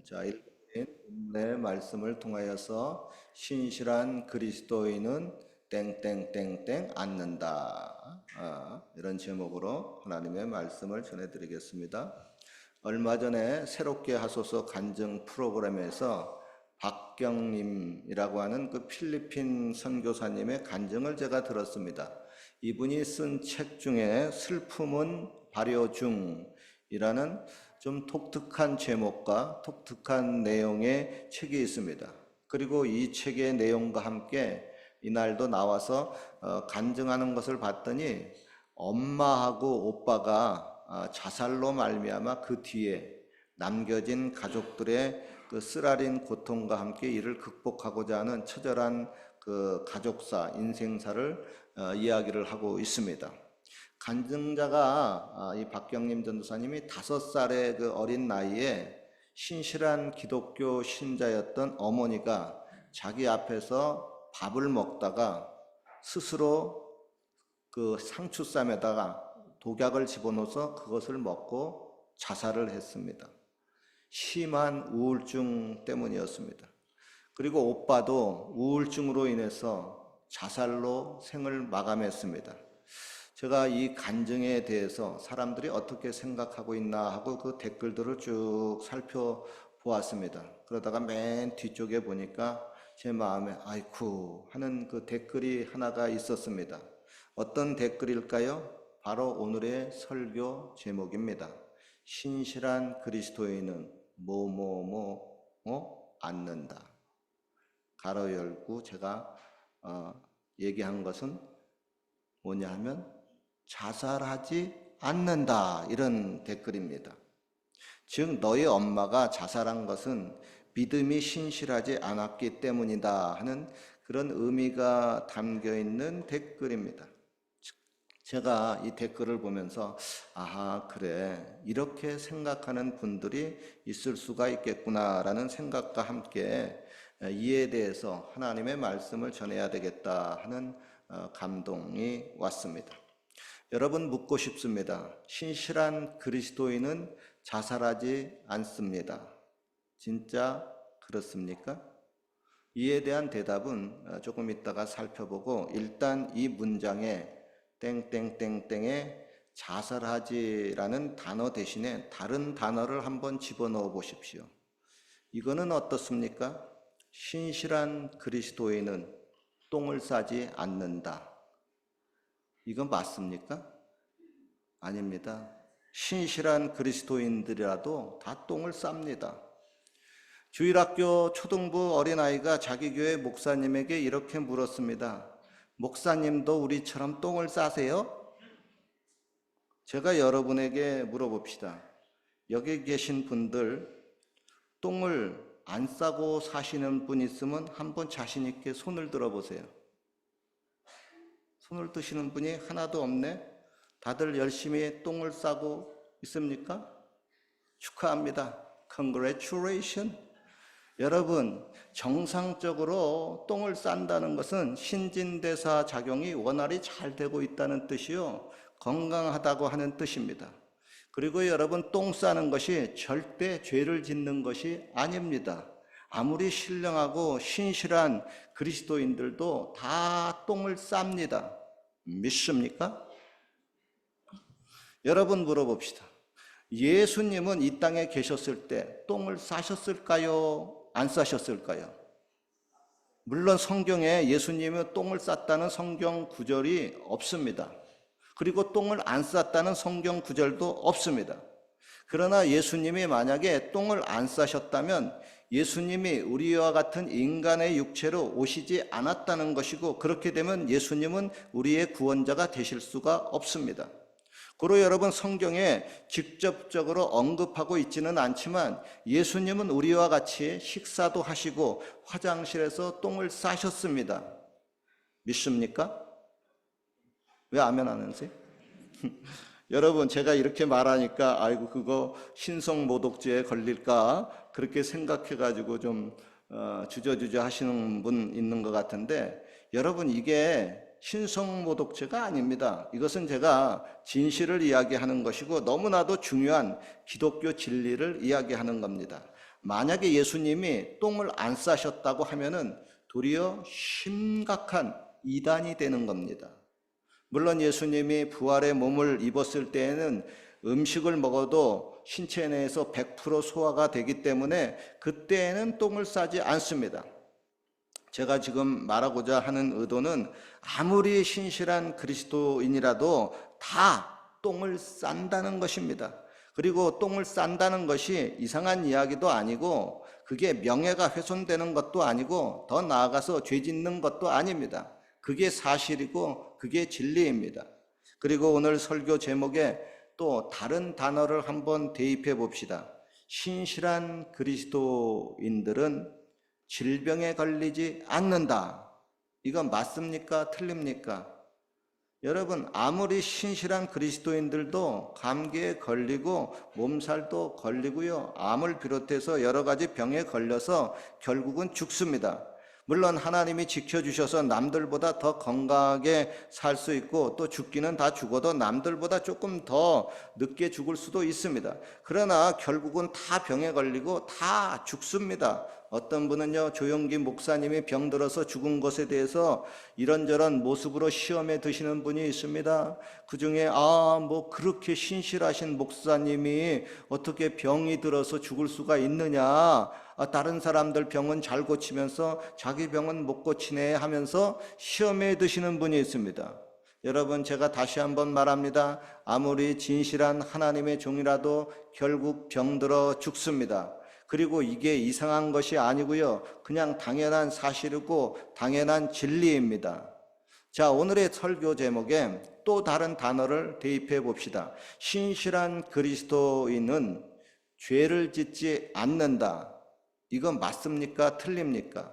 자, 읽어드린 본문의 말씀을 통하여서 신실한 그리스도인은 땡땡땡땡 않는다. 이런 제목으로 하나님의 말씀을 전해드리겠습니다. 얼마 전에 새롭게 하소서 간증 프로그램에서 박경림이라고 하는 그 필리핀 선교사님의 간증을 제가 들었습니다. 이분이 쓴 책 중에 슬픔은 발효 중이라는 좀 독특한 제목과 독특한 내용의 책이 있습니다. 그리고 이 책의 내용과 함께 이날도 나와서 간증하는 것을 봤더니 엄마하고 오빠가 자살로 말미암아 그 뒤에 남겨진 가족들의 그 쓰라린 고통과 함께 이를 극복하고자 하는 처절한 그 가족사, 인생사를 이야기를 하고 있습니다. 간증자가 이 박경림 전도사님이 5살의 그 어린 나이에 신실한 기독교 신자였던 어머니가 자기 앞에서 밥을 먹다가 스스로 그 상추쌈에다가 독약을 집어넣어서 그것을 먹고 자살을 했습니다. 심한 우울증 때문이었습니다. 그리고 오빠도 우울증으로 인해서 자살로 생을 마감했습니다. 제가 이 간증에 대해서 사람들이 어떻게 생각하고 있나 하고 그 댓글들을 쭉 살펴보았습니다. 그러다가 맨 뒤쪽에 보니까 제 마음에 아이쿠 하는 그 댓글이 하나가 있었습니다. 어떤 댓글일까요? 바로 오늘의 설교 제목입니다. 신실한 그리스도인은 않는다. 가로 열고 제가 얘기한 것은 뭐냐 하면 자살하지 않는다, 이런 댓글입니다. 즉 너희 엄마가 자살한 것은 믿음이 신실하지 않았기 때문이다 하는 그런 의미가 담겨 있는 댓글입니다. 제가 이 댓글을 보면서 아하, 그래, 이렇게 생각하는 분들이 있을 수가 있겠구나라는 생각과 함께 이에 대해서 하나님의 말씀을 전해야 되겠다 하는 감동이 왔습니다. 여러분, 묻고 싶습니다. 신실한 그리스도인은 자살하지 않습니다. 진짜 그렇습니까? 이에 대한 대답은 조금 이따가 살펴보고, 일단 이 문장에 땡땡땡땡에 자살하지라는 단어 대신에 다른 단어를 한번 집어넣어 보십시오. 이거는 어떻습니까? 신실한 그리스도인은 똥을 싸지 않는다. 이건 맞습니까? 아닙니다. 신실한 그리스도인들이라도 다 똥을 쌉니다. 주일학교 초등부 어린아이가 자기 교회 목사님에게 이렇게 물었습니다. 목사님도 우리처럼 똥을 싸세요? 제가 여러분에게 물어봅시다. 여기 계신 분들 똥을 안 싸고 사시는 분 있으면 한번 자신 있게 손을 들어보세요. 손을 드시는 분이 하나도 없네? 다들 열심히 똥을 싸고 있습니까? 축하합니다. Congratulations. 여러분, 정상적으로 똥을 싼다는 것은 신진대사 작용이 원활히 잘 되고 있다는 뜻이요, 건강하다고 하는 뜻입니다. 그리고 여러분, 똥 싸는 것이 절대 죄를 짓는 것이 아닙니다. 아무리 신령하고 신실한 그리스도인들도 다 똥을 쌉니다. 믿습니까? 여러분, 물어봅시다. 예수님은 이 땅에 계셨을 때 똥을 싸셨을까요? 안 싸셨을까요? 물론 성경에 예수님이 똥을 쌌다는 성경 구절이 없습니다. 그리고 똥을 안 쌌다는 성경 구절도 없습니다. 그러나 예수님이 만약에 똥을 안 싸셨다면 예수님이 우리와 같은 인간의 육체로 오시지 않았다는 것이고, 그렇게 되면 예수님은 우리의 구원자가 되실 수가 없습니다. 고로 여러분, 성경에 직접적으로 언급하고 있지는 않지만 예수님은 우리와 같이 식사도 하시고 화장실에서 똥을 싸셨습니다. 믿습니까? 왜 아멘 안 하세요? 여러분, 제가 이렇게 말하니까 아이고 그거 신성모독죄에 걸릴까 그렇게 생각해가지고 좀 주저주저 하시는 분 있는 것 같은데, 여러분, 이게 신성모독죄가 아닙니다. 이것은 제가 진실을 이야기하는 것이고 너무나도 중요한 기독교 진리를 이야기하는 겁니다. 만약에 예수님이 똥을 안 싸셨다고 하면은 도리어 심각한 이단이 되는 겁니다. 물론 예수님이 부활의 몸을 입었을 때에는 음식을 먹어도 신체 내에서 100% 소화가 되기 때문에 그때에는 똥을 싸지 않습니다. 제가 지금 말하고자 하는 의도는 아무리 신실한 그리스도인이라도 다 똥을 싼다는 것입니다. 그리고 똥을 싼다는 것이 이상한 이야기도 아니고 그게 명예가 훼손되는 것도 아니고 더 나아가서 죄 짓는 것도 아닙니다. 그게 사실이고 그게 진리입니다. 그리고 오늘 설교 제목에 또 다른 단어를 한번 대입해 봅시다. 신실한 그리스도인들은 질병에 걸리지 않는다. 이건 맞습니까? 틀립니까? 여러분, 아무리 신실한 그리스도인들도 감기에 걸리고 몸살도 걸리고요. 암을 비롯해서 여러 가지 병에 걸려서 결국은 죽습니다. 물론 하나님이 지켜주셔서 남들보다 더 건강하게 살 수 있고 또 죽기는 다 죽어도 남들보다 조금 더 늦게 죽을 수도 있습니다. 그러나 결국은 다 병에 걸리고 다 죽습니다. 어떤 분은요, 조용기 목사님이 병들어서 죽은 것에 대해서 이런저런 모습으로 시험에 드시는 분이 있습니다. 그 중에 뭐 그렇게 신실하신 목사님이 어떻게 병이 들어서 죽을 수가 있느냐, 다른 사람들 병은 잘 고치면서 자기 병은 못 고치네 하면서 시험에 드시는 분이 있습니다. 여러분, 제가 다시 한번 말합니다. 아무리 진실한 하나님의 종이라도 결국 병들어 죽습니다. 그리고 이게 이상한 것이 아니고요, 그냥 당연한 사실이고 당연한 진리입니다. 자, 오늘의 설교 제목에 또 다른 단어를 대입해 봅시다. 신실한 그리스도인은 죄를 짓지 않는다. 이건 맞습니까? 틀립니까?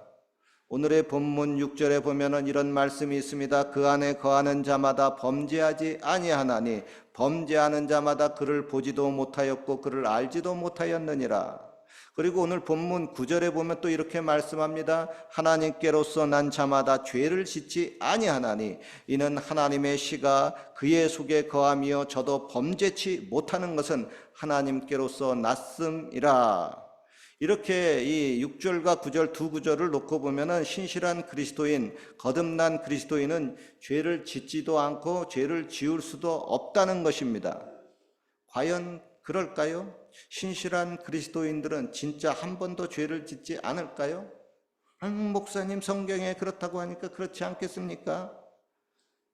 오늘의 본문 6절에 보면은 이런 말씀이 있습니다. 그 안에 거하는 자마다 범죄하지 아니하나니 범죄하는 자마다 그를 보지도 못하였고 그를 알지도 못하였느니라. 그리고 오늘 본문 9절에 보면 또 이렇게 말씀합니다. 하나님께로서 난 자마다 죄를 짓지 아니하나니 이는 하나님의 시가 그의 속에 거하며 저도 범죄치 못하는 것은 하나님께로서 났음이라. 이렇게 이 6절과 9절 두 구절을 놓고 보면은 신실한 그리스도인, 거듭난 그리스도인은 죄를 짓지도 않고 죄를 지을 수도 없다는 것입니다. 과연 그럴까요? 신실한 그리스도인들은 진짜 한 번도 죄를 짓지 않을까요? 목사님 성경에 그렇다고 하니까 그렇지 않겠습니까?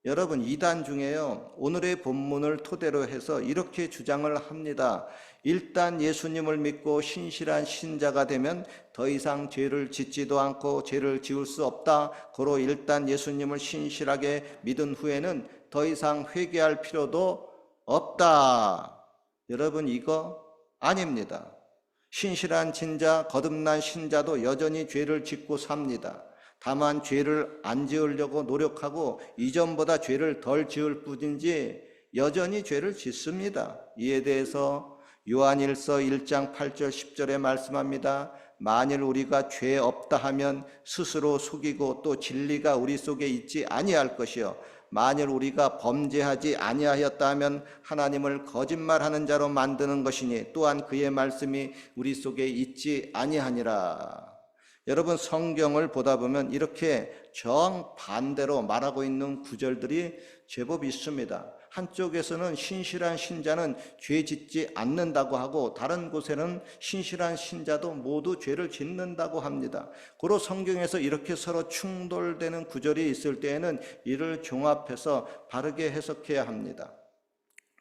여러분, 이단 중에요, 오늘의 본문을 토대로 해서 이렇게 주장을 합니다. 일단 예수님을 믿고 신실한 신자가 되면 더 이상 죄를 짓지도 않고 죄를 지을 수 없다. 고로 일단 예수님을 신실하게 믿은 후에는 더 이상 회개할 필요도 없다. 여러분, 이거 아닙니다. 신실한 신자, 거듭난 신자도 여전히 죄를 짓고 삽니다. 다만 죄를 안 지으려고 노력하고 이전보다 죄를 덜 지을 뿐이지 여전히 죄를 짓습니다. 이에 대해서 요한일서 1장 8절 10절에 말씀합니다. 만일 우리가 죄 없다 하면 스스로 속이고 또 진리가 우리 속에 있지 아니할 것이요 만일 우리가 범죄하지 아니하였다 하면 하나님을 거짓말하는 자로 만드는 것이니 또한 그의 말씀이 우리 속에 있지 아니하니라. 여러분, 성경을 보다 보면 이렇게 정반대로 말하고 있는 구절들이 제법 있습니다. 한쪽에서는 신실한 신자는 죄 짓지 않는다고 하고 다른 곳에는 신실한 신자도 모두 죄를 짓는다고 합니다. 고로 성경에서 이렇게 서로 충돌되는 구절이 있을 때에는 이를 종합해서 바르게 해석해야 합니다.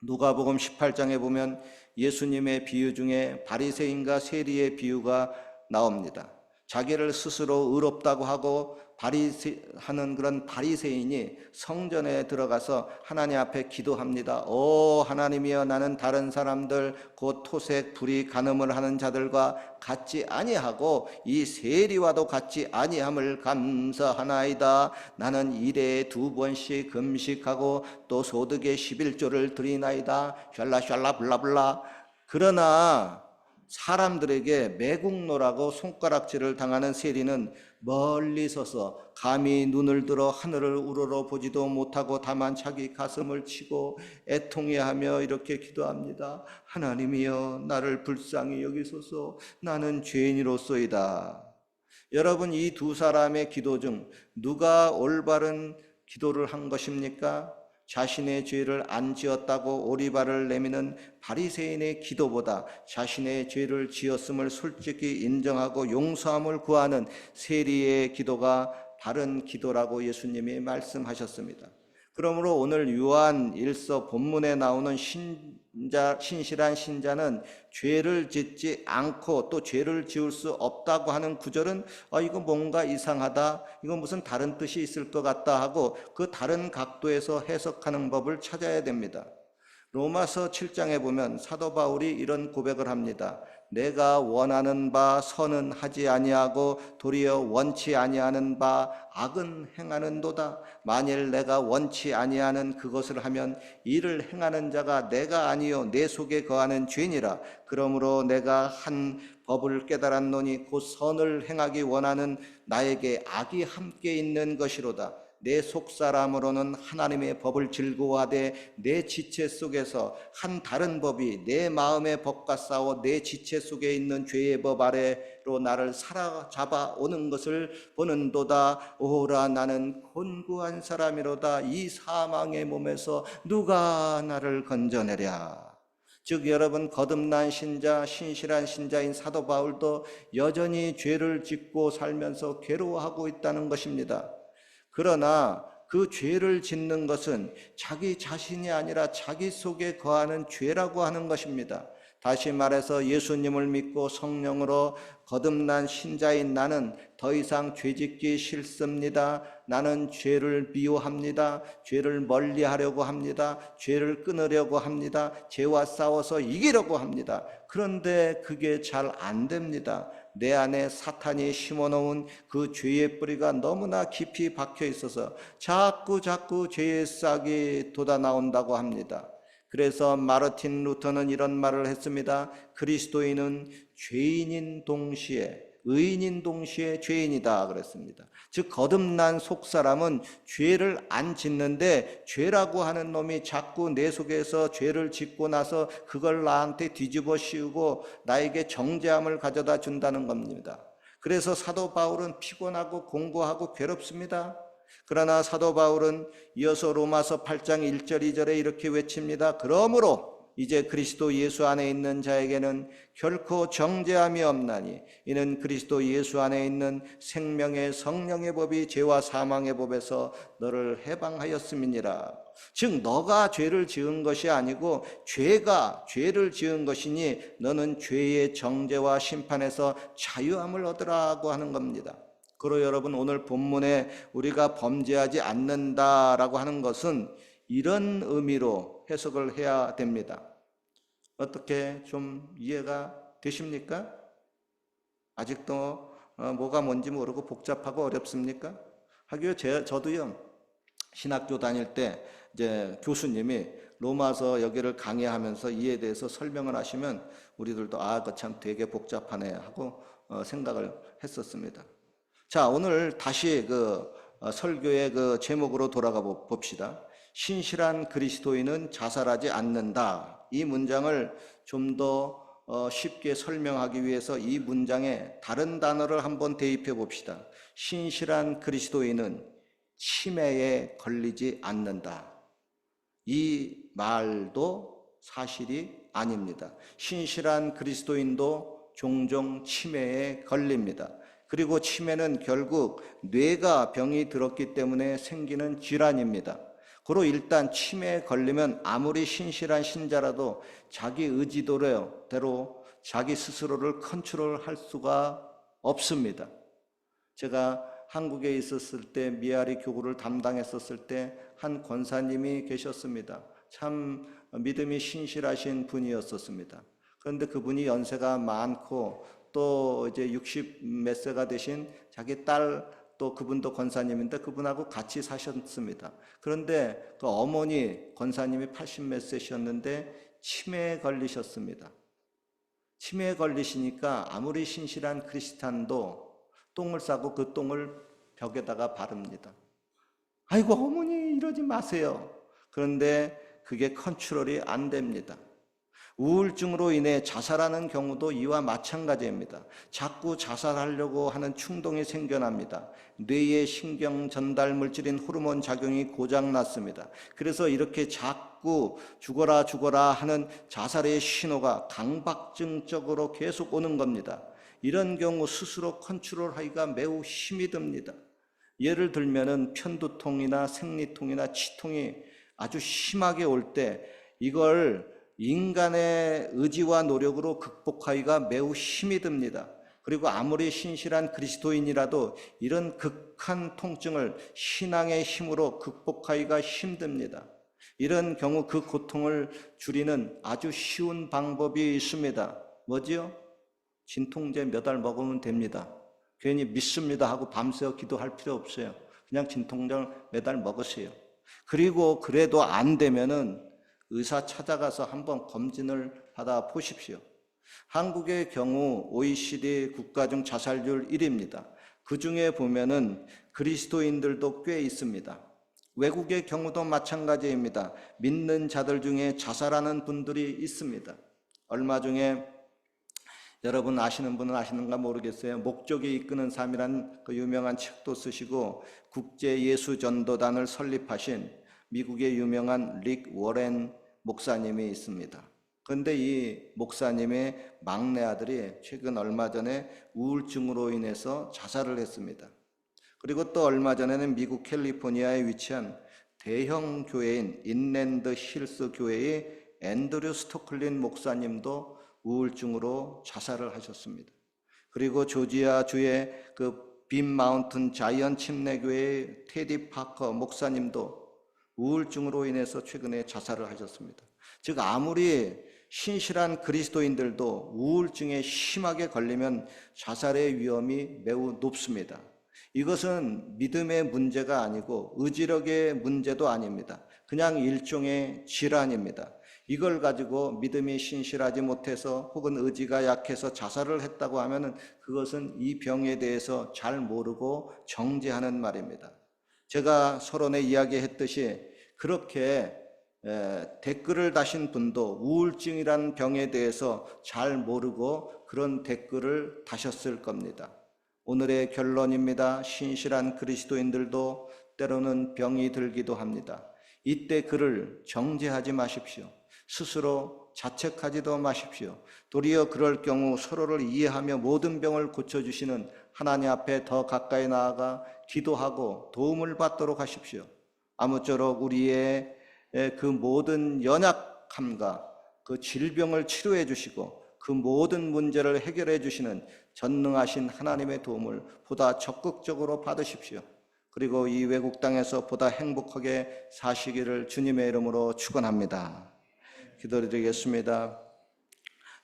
누가복음 18장에 보면 예수님의 비유 중에 바리새인과 세리의 비유가 나옵니다. 자기를 스스로 의롭다고 하고 하는 그런 바리새인이 성전에 들어가서 하나님 앞에 기도합니다. 오 하나님이여, 나는 다른 사람들 곧 토색, 불의, 간음을 하는 자들과 같지 아니하고 이 세리와도 같지 아니함을 감사하나이다. 나는 일에 2번씩 금식하고 또 소득의 11조를 드리나이다. 샬라샬라 블라블라. 그러나 사람들에게 매국노라고 손가락질을 당하는 세리는 멀리 서서 감히 눈을 들어 하늘을 우러러 보지도 못하고 다만 자기 가슴을 치고 애통해하며 이렇게 기도합니다. 하나님이여 나를 불쌍히 여기소서. 나는 죄인이로소이다. 여러분, 이 두 사람의 기도 중 누가 올바른 기도를 한 것입니까? 자신의 죄를 안 지었다고 오리발을 내미는 바리새인의 기도보다 자신의 죄를 지었음을 솔직히 인정하고 용서함을 구하는 세리의 기도가 바른 기도라고 예수님이 말씀하셨습니다. 그러므로 오늘 요한 1서 본문에 나오는 신실한 신자는 죄를 짓지 않고 또 죄를 지을 수 없다고 하는 구절은 이거 뭔가 이상하다, 이거 무슨 다른 뜻이 있을 것 같다 하고 그 다른 각도에서 해석하는 법을 찾아야 됩니다. 로마서 7장에 보면 사도 바울이 이런 고백을 합니다. 내가 원하는 바 선은 하지 아니하고 도리어 원치 아니하는 바 악은 행하는도다. 만일 내가 원치 아니하는 그것을 하면 이를 행하는 자가 내가 아니요 내 속에 거하는 죄니라. 그러므로 내가 한 법을 깨달았노니 곧 선을 행하기 원하는 나에게 악이 함께 있는 것이로다. 내 속사람으로는 하나님의 법을 즐거워하되 내 지체 속에서 한 다른 법이 내 마음의 법과 싸워 내 지체 속에 있는 죄의 법 아래로 나를 사로잡아 오는 것을 보는도다. 오라 나는 곤고한 사람이로다. 이 사망의 몸에서 누가 나를 건져내랴. 즉 여러분, 거듭난 신자, 신실한 신자인 사도 바울도 여전히 죄를 짓고 살면서 괴로워하고 있다는 것입니다. 그러나 그 죄를 짓는 것은 자기 자신이 아니라 자기 속에 거하는 죄라고 하는 것입니다. 다시 말해서 예수님을 믿고 성령으로 거듭난 신자인 나는 더 이상 죄짓기 싫습니다. 나는 죄를 미워합니다. 죄를 멀리하려고 합니다. 죄를 끊으려고 합니다. 죄와 싸워서 이기려고 합니다. 그런데 그게 잘 안 됩니다. 내 안에 사탄이 심어놓은 그 죄의 뿌리가 너무나 깊이 박혀 있어서 자꾸 죄의 싹이 돋아나온다고 합니다. 그래서 마르틴 루터는 이런 말을 했습니다. 그리스도인은 죄인인 동시에 의인인 동시에 죄인이다 그랬습니다. 즉 거듭난 속사람은 죄를 안 짓는데 죄라고 하는 놈이 자꾸 내 속에서 죄를 짓고 나서 그걸 나한테 뒤집어 씌우고 나에게 정죄함을 가져다 준다는 겁니다. 그래서 사도 바울은 피곤하고 공고하고 괴롭습니다. 그러나 사도 바울은 이어서 로마서 8장 1절 2절에 이렇게 외칩니다. 그러므로 이제 그리스도 예수 안에 있는 자에게는 결코 정죄함이 없나니 이는 그리스도 예수 안에 있는 생명의 성령의 법이 죄와 사망의 법에서 너를 해방하였음이니라. 즉 너가 죄를 지은 것이 아니고 죄가 죄를 지은 것이니 너는 죄의 정죄와 심판에서 자유함을 얻으라고 하는 겁니다. 그리고 여러분, 오늘 본문에 우리가 범죄하지 않는다라고 하는 것은 이런 의미로 해석을 해야 됩니다. 어떻게 좀 이해가 되십니까? 아직도 뭐가 뭔지 모르고 복잡하고 어렵습니까? 하기요, 저도요, 신학교 다닐 때 이제 교수님이 로마서 여기를 강의하면서 이에 대해서 설명을 하시면 우리들도 그거 참 되게 복잡하네 하고 생각을 했었습니다. 자, 오늘 다시 설교의 제목으로 돌아가 봅시다. 신실한 그리스도인은 자살하지 않는다. 이 문장을 좀 더 쉽게 설명하기 위해서 이 문장에 다른 단어를 한번 대입해 봅시다. 신실한 그리스도인은 치매에 걸리지 않는다. 이 말도 사실이 아닙니다. 신실한 그리스도인도 종종 치매에 걸립니다. 그리고 치매는 결국 뇌가 병이 들었기 때문에 생기는 질환입니다. 그로 일단 치매에 걸리면 아무리 신실한 신자라도 자기 의지대로 자기 스스로를 컨트롤할 수가 없습니다. 제가 한국에 있었을 때 미아리 교구를 담당했었을 때 한 권사님이 계셨습니다. 참 믿음이 신실하신 분이었었습니다. 그런데 그분이 연세가 많고 또 이제 60 몇 세가 되신 자기 딸, 또 그분도 권사님인데 그분하고 같이 사셨습니다. 그런데 그 어머니 권사님이 80 몇 세셨는데 치매에 걸리셨습니다. 치매에 걸리시니까 아무리 신실한 크리스찬도 똥을 싸고 그 똥을 벽에다가 바릅니다. 아이고 어머니 이러지 마세요. 그런데 그게 컨트롤이 안 됩니다. 우울증으로 인해 자살하는 경우도 이와 마찬가지입니다. 자꾸 자살하려고 하는 충동이 생겨납니다. 뇌의 신경 전달 물질인 호르몬 작용이 고장났습니다. 그래서 이렇게 자꾸 죽어라 죽어라 하는 자살의 신호가 강박증적으로 계속 오는 겁니다. 이런 경우 스스로 컨트롤하기가 매우 힘이 듭니다. 예를 들면은 편두통이나 생리통이나 치통이 아주 심하게 올 때 이걸 인간의 의지와 노력으로 극복하기가 매우 힘이 듭니다. 그리고 아무리 신실한 그리스도인이라도 이런 극한 통증을 신앙의 힘으로 극복하기가 힘듭니다. 이런 경우 그 고통을 줄이는 아주 쉬운 방법이 있습니다. 뭐지요? 진통제 몇 알 먹으면 됩니다. 괜히 믿습니다 하고 밤새워 기도할 필요 없어요. 그냥 진통제를 몇 알 먹으세요. 그리고 그래도 안 되면은 의사 찾아가서 한번 검진을 받아 보십시오. 한국의 경우 OECD 국가 중 자살률 1위입니다. 그 중에 보면은 그리스도인들도 꽤 있습니다. 외국의 경우도 마찬가지입니다. 믿는 자들 중에 자살하는 분들이 있습니다. 얼마 중에 여러분 아시는 분은 아시는가 모르겠어요. 목적이 이끄는 삶이란 그 유명한 책도 쓰시고 국제 예수 전도단을 설립하신 미국의 유명한 릭 워렌 목사님이 있습니다. 그런데 이 목사님의 막내 아들이 최근 얼마 전에 우울증으로 인해서 자살을 했습니다. 그리고 또 얼마 전에는 미국 캘리포니아에 위치한 대형 교회인 인랜드 힐스 교회의 앤드류 스토클린 목사님도 우울증으로 자살을 하셨습니다. 그리고 조지아 주의 그 빈 마운튼 자이언 침례교회의 테디 파커 목사님도 우울증으로 인해서 최근에 자살을 하셨습니다. 즉 아무리 신실한 그리스도인들도 우울증에 심하게 걸리면 자살의 위험이 매우 높습니다. 이것은 믿음의 문제가 아니고 의지력의 문제도 아닙니다. 그냥 일종의 질환입니다. 이걸 가지고 믿음이 신실하지 못해서 혹은 의지가 약해서 자살을 했다고 하면 그것은 이 병에 대해서 잘 모르고 정죄하는 말입니다. 제가 서론에 이야기했듯이 그렇게 댓글을 다신 분도 우울증이라는 병에 대해서 잘 모르고 그런 댓글을 다셨을 겁니다. 오늘의 결론입니다. 신실한 그리스도인들도 때로는 병이 들기도 합니다. 이때 그를 정죄하지 마십시오. 스스로 자책하지도 마십시오. 도리어 그럴 경우 서로를 이해하며 모든 병을 고쳐주시는 하나님 앞에 더 가까이 나아가 기도하고 도움을 받도록 하십시오. 아무쪼록 우리의 그 모든 연약함과 그 질병을 치료해 주시고 그 모든 문제를 해결해 주시는 전능하신 하나님의 도움을 보다 적극적으로 받으십시오. 그리고 이 외국 땅에서 보다 행복하게 사시기를 주님의 이름으로 축원합니다. 기도드리겠습니다.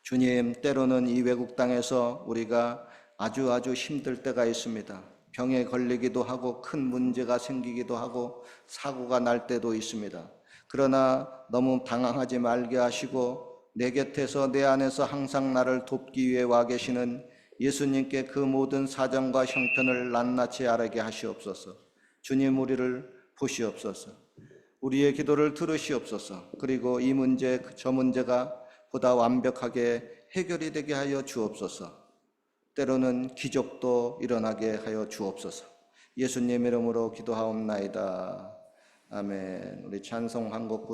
주님, 때로는 이 외국 땅에서 우리가 아주 힘들 때가 있습니다. 병에 걸리기도 하고 큰 문제가 생기기도 하고 사고가 날 때도 있습니다. 그러나 너무 당황하지 말게 하시고 내 곁에서 내 안에서 항상 나를 돕기 위해 와 계시는 예수님께 그 모든 사정과 형편을 낱낱이 알게 하시옵소서. 주님, 우리를 보시옵소서. 우리의 기도를 들으시옵소서. 그리고 이 문제 저 문제가 보다 완벽하게 해결이 되게 하여 주옵소서. 때로는 기적도 일어나게 하여 주옵소서. 예수님 이름으로 기도하옵나이다. 아멘. 우리 찬송 한 곡